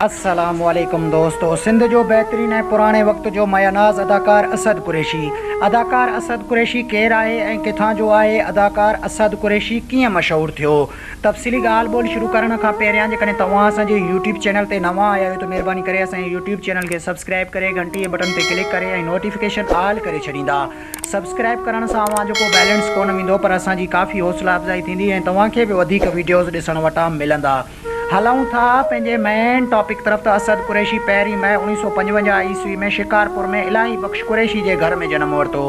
अस्सलामुअलैकुम दोस्तों। सिंध जो बेहतरीन ऐं पुराणे वक़्त जो मयानाज़ अदाकार असद कुरैशी। अदाकार असद कुरैशी केरु आहे ऐं किथां जो आहे? अदाकार असद कुरैशी कीअं मशहूरु थियो? तफ़सीली ॻाल्हि ॿोल शुरू करण खां पहिरियां जेकॾहिं तव्हां असांजे यूट्यूब चैनल ते नवां आया आहियो त महिरबानी करे असांजे यूट्यूब चैनल खे सब्सक्राइब करे घंटी जे बटन ते क्लिक करे ऐं नोटिफिकेशन ऑल करे छॾींदा। सब्सक्राइब करण सां अव्हां जेको बैलेंस कोन वेंदो, पर असांजी काफ़ी हौसला अफ़ज़ाई थींदी ऐं तव्हांखे बि वधीक वीडियोज़ ॾिसण वटां मिलंदा। हलूं था पंहिंजे मेन टॉपिक तरफ़। त असद कुरैशी 1 मई 1955 ईस्वी में शिकारपुर में इलाही बख़्श कुरैशी जे घर में जनम वरितो।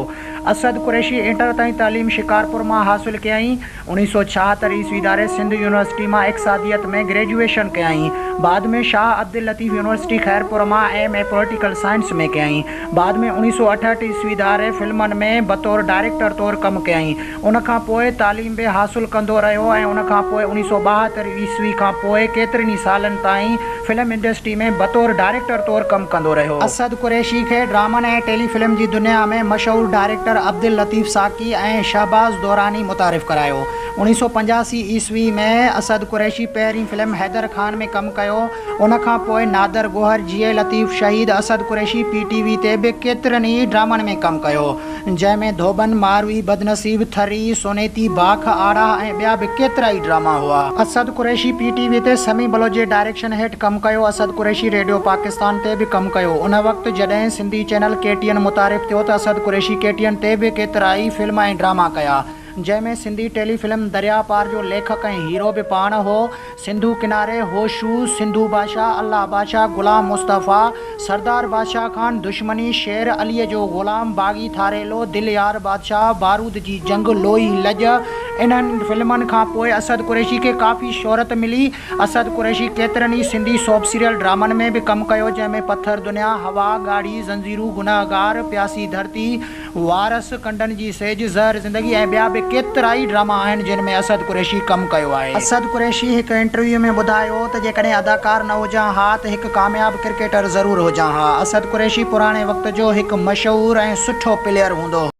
असद कुरैशी इंटर ताईं तालीम शिकारपुर मां हासिलु कयईं। 1976 ईस्वी दारे सिंध यूनिवर्सिटी मां इक़्तिसादियत में ग्रेजुएशन कयईं। बाद में शाह अब्दुल लतीफ़ यूनिवर्सिटी खैरपुर मां एम ए पॉलिटिकल साइंस में कयईं। बाद में 1968 ईस्वी दारे फिल्मनि में बतौर डायरेक्टर तौरु कमु कयईं। उनखां पोइ तालीम बि हासिलु कंदो रहियो ऐं उनखां पोइ 1972 ईस्वी खां पोइ केतिरनि ई सालनि ताईं फिल्म इंडस्ट्री में बतौर डायरेक्टर तौरु कमु कंदो रहियो। असद कुरैशी खे ड्रामनि ऐं टेलीफिल्म जी दुनिया में मशहूरु डायरेक्टर अब्दुल लतीफ़ साकी ऐं शहबाज़ दौरानी मुतारिफ़ करायो। 1985 ईस्वी में असद कुरैशी पहिरीं फिल्म हैदर ख़ान में कमु कयो। उनखां पोइ नादर गोहर, जीए लतीफ़, शहीद असद कुरैशी PTV ते बि केतिरनि ई ड्रामनि में कमु कयो, जंहिंमें धोबन, मारवी, बदनसीब, थरी, सोनेती, बाख, आड़ा ऐं ॿिया बि केतिरा ई ड्रामा हुआ। असद कुरैशी PTV ते समी बलोच जे डायरेक्शन हेठि कमु कयो। असद कुरैशी रेडियो पाकिस्तान ते बि कमु कयो। उन वक़्तु जॾहिं सिंधी चैनल KTN मुतारिफ़ थियो त असद कुरैशी KTN ते बि केतिरा ई फिल्म ऐं ड्रामा कया, जंहिंमें सिंधी टेलीफिल्म दरिया पार जो लेखक ऐं हीरो बि पाण हो। सिंधु किनारे, होशू, सिंधु बादशाह, अल्लाह बादशाह, गुलाम मुस्तफ़ा, सरदार बादशाह खान, दुश्मनी, शेर अलीअ जो ग़ुलाम, बाग़ी थारेलो, दिल यार बादशाह, बारूद जी जंग, लोही लज, इन्हनि फिल्मनि खां पोइ असद कुरैशी खे काफ़ी शोहरत मिली। असद कुरैशी केतिरनि ई सिंधी सोप सीरियल ड्रामनि में बि कमु कयो, जंहिंमें पत्थर दुनिया, हवा, गाड़ी, ज़ंजीरूं, गुनाहगार, प्यासी धरती, वारस, कंडनि जी सेज, ज़हर ज़िंदगी ऐं ॿिया बि केतिरा ई ड्रामा आहिनि जिन में असद कुरैशी कमु कयो आहे। असद कुरैशी हिकु इंटरव्यू में ॿुधायो त जेकॾहिं अदाकार न हुजां हा त हिकु कामयाबु क्रिकेटर ज़रूरु हुजां हा। असद कुरैशी पुराणे वक़्त जो हिकु मशहूरु ऐं सुठो प्लेयर हूंदो।